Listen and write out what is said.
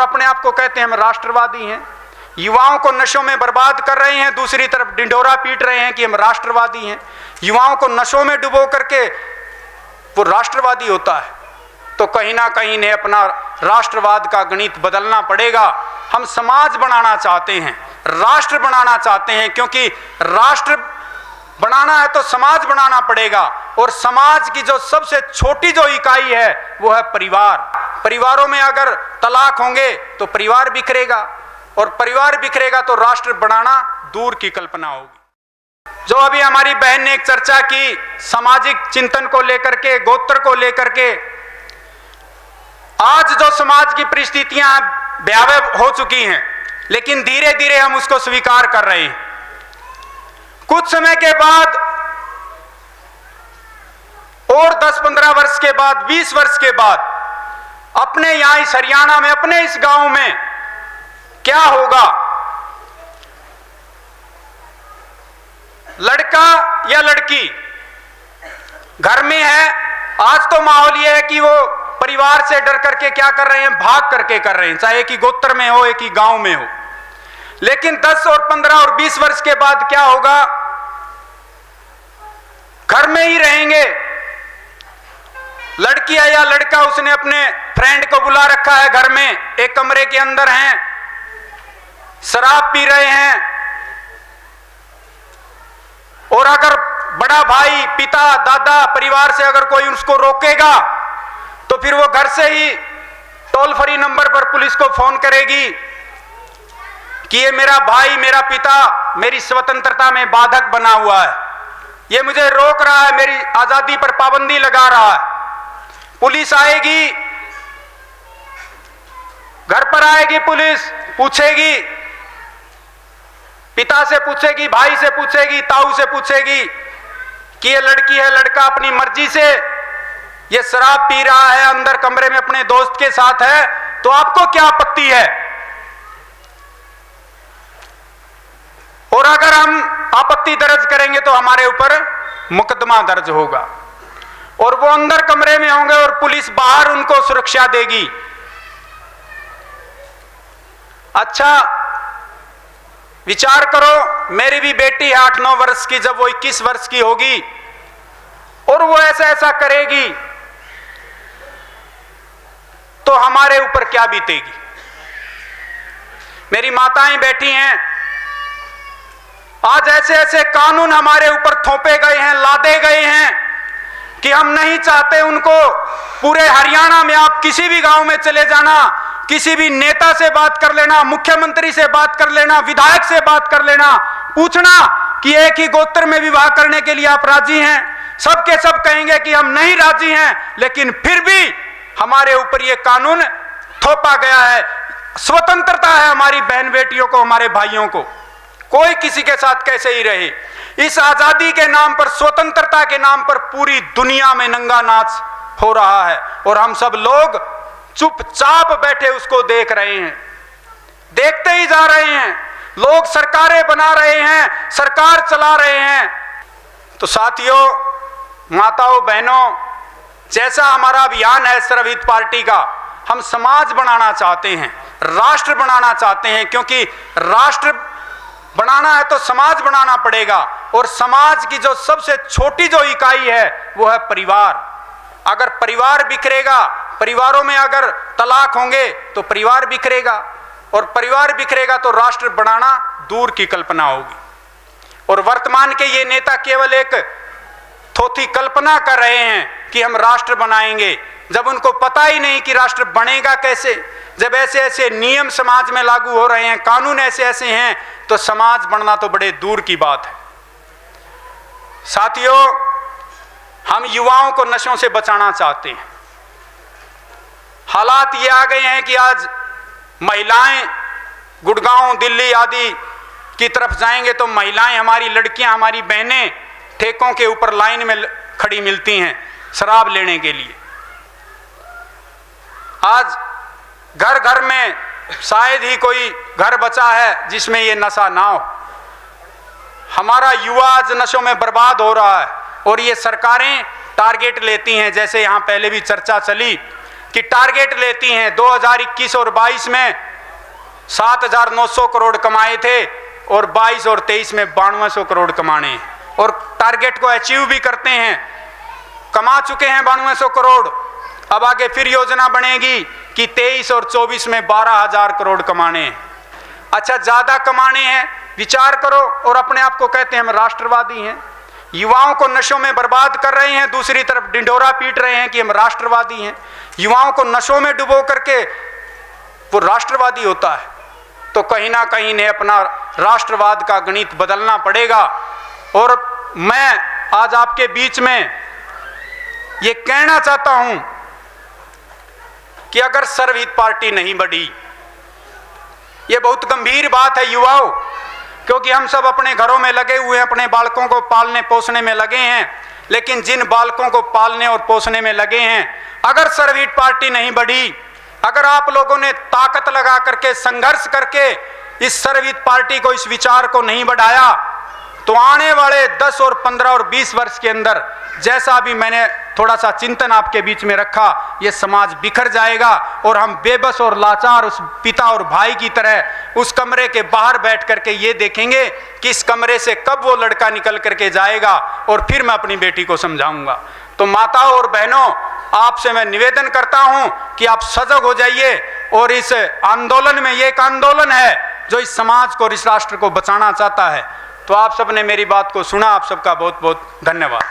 अपने आप को कहते हैं हम राष्ट्रवादी हैं। युवाओं को नशों में बर्बाद कर रहे हैं, दूसरी तरफ ढिंढोरा पीट रहे हैं कि हम राष्ट्रवादी हैं। युवाओं को नशों में डुबो करके वो राष्ट्रवादी होता है। तो कहीं ना कहीं ने अपना राष्ट्रवाद का गणित बदलना पड़ेगा। हम समाज बनाना चाहते हैं, राष्ट्र बनाना चाहते हैं, क्योंकि राष्ट्र बनाना है तो समाज बनाना पड़ेगा। और समाज की जो सबसे छोटी जो इकाई है वो है परिवार। परिवारों में अगर तलाक होंगे तो परिवार बिखरेगा, और परिवार बिखरेगा तो राष्ट्र बनाना दूर की कल्पना होगी। जो अभी हमारी बहन ने एक चर्चा की सामाजिक चिंतन को लेकर के, गोत्र को लेकर के, आज जो समाज की परिस्थितियां भयावह हो चुकी हैं, लेकिन धीरे धीरे हम उसको स्वीकार कर रहे हैं। कुछ समय के बाद और 10-15 वर्ष के बाद, 20 वर्ष के बाद अपने यहां इस हरियाणा में, अपने इस गांव में क्या होगा? लड़का या लड़की घर में है, आज तो माहौल यह है कि वो परिवार से डर करके क्या कर रहे हैं, भाग करके कर रहे हैं, चाहे एक ही गोत्र में हो, एक ही गांव में हो। लेकिन 10 और 15 और 20 वर्ष के बाद क्या होगा? घर में ही रहेंगे, लड़की है या लड़का, उसने अपने फ्रेंड को बुला रखा है घर में, एक कमरे के अंदर हैं, शराब पी रहे हैं। और अगर बड़ा भाई, पिता, दादा, परिवार से अगर कोई उसको रोकेगा तो फिर वो घर से ही टोल फ्री नंबर पर पुलिस को फोन करेगी कि ये मेरा भाई, मेरा पिता मेरी स्वतंत्रता में बाधक बना हुआ है, ये मुझे रोक रहा है, मेरी आजादी पर पाबंदी लगा रहा है। पुलिस आएगी, घर पर आएगी पुलिस, पूछेगी, पिता से पूछेगी, भाई से पूछेगी, ताऊ से पूछेगी कि ये लड़की है, लड़का अपनी मर्जी से ये शराब पी रहा है, अंदर कमरे में अपने दोस्त के साथ है, तो आपको क्या आपत्ति है? और अगर हम आपत्ति दर्ज करेंगे तो हमारे ऊपर मुकदमा दर्ज होगा, और वो अंदर कमरे में होंगे और पुलिस बाहर उनको सुरक्षा देगी। अच्छा विचार करो, मेरी भी बेटी है 8-9 वर्ष की, जब वो 21 वर्ष की होगी और वो ऐसा ऐसा करेगी तो हमारे ऊपर क्या बीतेगी? मेरी माताएं बैठी हैं, आज ऐसे ऐसे कानून हमारे ऊपर थोपे गए हैं, लादे गए हैं कि हम नहीं चाहते उनको। पूरे हरियाणा में आप किसी भी गांव में चले जाना, किसी भी नेता से बात कर लेना, मुख्यमंत्री से बात कर लेना, विधायक से बात कर लेना, पूछना कि एक ही गोत्र में विवाह करने के लिए आप राजी हैं? सबके सब कहेंगे कि हम नहीं राजी हैं, लेकिन फिर भी हमारे ऊपर ये कानून थोपा गया है। स्वतंत्रता है हमारी बहन बेटियों को, हमारे भाइयों को, कोई किसी के साथ कैसे ही रहे। इस आजादी के नाम पर, स्वतंत्रता के नाम पर पूरी दुनिया में नंगा नाच हो रहा है और हम सब लोग चुपचाप बैठे उसको देख रहे हैं, देखते ही जा रहे हैं। लोग सरकारें बना रहे हैं, सरकार चला रहे हैं। तो साथियों, माताओं, बहनों, जैसा हमारा अभियान है सर्वहित पार्टी का, हम समाज बनाना चाहते हैं, राष्ट्र बनाना चाहते हैं, क्योंकि राष्ट्र बनाना है तो समाज बनाना पड़ेगा। और समाज की जो सबसे छोटी जो इकाई है वो है परिवार। अगर परिवार बिखरेगा, परिवारों में अगर तलाक होंगे तो परिवार बिखरेगा, और परिवार बिखरेगा तो राष्ट्र बनाना दूर की कल्पना होगी। और वर्तमान के ये नेता केवल एक थोथी कल्पना कर रहे हैं कि हम राष्ट्र बनाएंगे, जब उनको पता ही नहीं कि राष्ट्र बनेगा कैसे। जब ऐसे ऐसे नियम समाज में लागू हो रहे हैं, कानून ऐसे ऐसे हैं, तो समाज बनना तो बड़े दूर की बात है। साथियों, हम युवाओं को नशों से बचाना चाहते हैं। हालात ये आ गए हैं कि आज महिलाएं गुड़गांव, दिल्ली आदि की तरफ जाएंगे तो महिलाएं, हमारी लड़कियां, हमारी बहनें ठेकों के ऊपर लाइन में खड़ी मिलती हैं शराब लेने के लिए। आज घर घर में शायद ही कोई घर बचा है जिसमें ये नशा ना हो। हमारा युवा आज नशों में बर्बाद हो रहा है और ये सरकारें टारगेट लेती हैं। जैसे यहाँ पहले भी चर्चा चली कि टारगेट लेती हैं 2021 और 22 में 7,900 करोड़ कमाए थे और 22 और 23 में 9200 करोड़ कमाने, और टारगेट को अचीव भी करते हैं, कमा चुके हैं 9200 करोड़। अब आगे फिर योजना बनेगी कि 23 और 24 में 12,000 करोड़ कमाने हैं। अच्छा, ज्यादा कमाने हैं, विचार करो, और अपने आप को कहते हैं हम राष्ट्रवादी हैं। युवाओं को नशों में बर्बाद कर रहे हैं, दूसरी तरफ ढिंढोरा पीट रहे हैं कि हम राष्ट्रवादी हैं। युवाओं को नशों में डुबो करके वो राष्ट्रवादी होता है, तो कहीं ना कहीं ने अपना राष्ट्रवाद का गणित बदलना पड़ेगा। और मैं आज आपके बीच में ये कहना चाहता हूं कि अगर सर्वहित पार्टी नहीं बढ़ी, ये बहुत गंभीर बात है युवाओं, क्योंकि हम सब अपने घरों में लगे हुए हैं, अपने बालकों को पालने पोसने में लगे हैं, लेकिन जिन बालकों को पालने और पोसने में लगे हैं, अगर सर्वहित पार्टी नहीं बढ़ी, अगर आप लोगों ने ताकत लगा करके संघर्ष करके इस सर्वहित पार्टी को, इस विचार को नहीं बढ़ाया, तो आने वाले 10 और 15 और 20 वर्ष के अंदर, जैसा भी मैंने थोड़ा सा चिंतन आपके बीच में रखा, ये समाज बिखर जाएगा और हम बेबस और लाचार उस पिता और भाई की तरह उस कमरे के बाहर बैठ करके ये देखेंगे कि इस कमरे से कब वो लड़का निकल करके जाएगा और फिर मैं अपनी बेटी को समझाऊंगा। तो माताओं और बहनों, आपसे मैं निवेदन करता हूं कि आप सजग हो जाइए, और इस आंदोलन में, ये एक आंदोलन है जो इस समाज को और इस राष्ट्र को बचाना चाहता है। तो आप सबने मेरी बात को सुना, आप सबका बहुत बहुत धन्यवाद।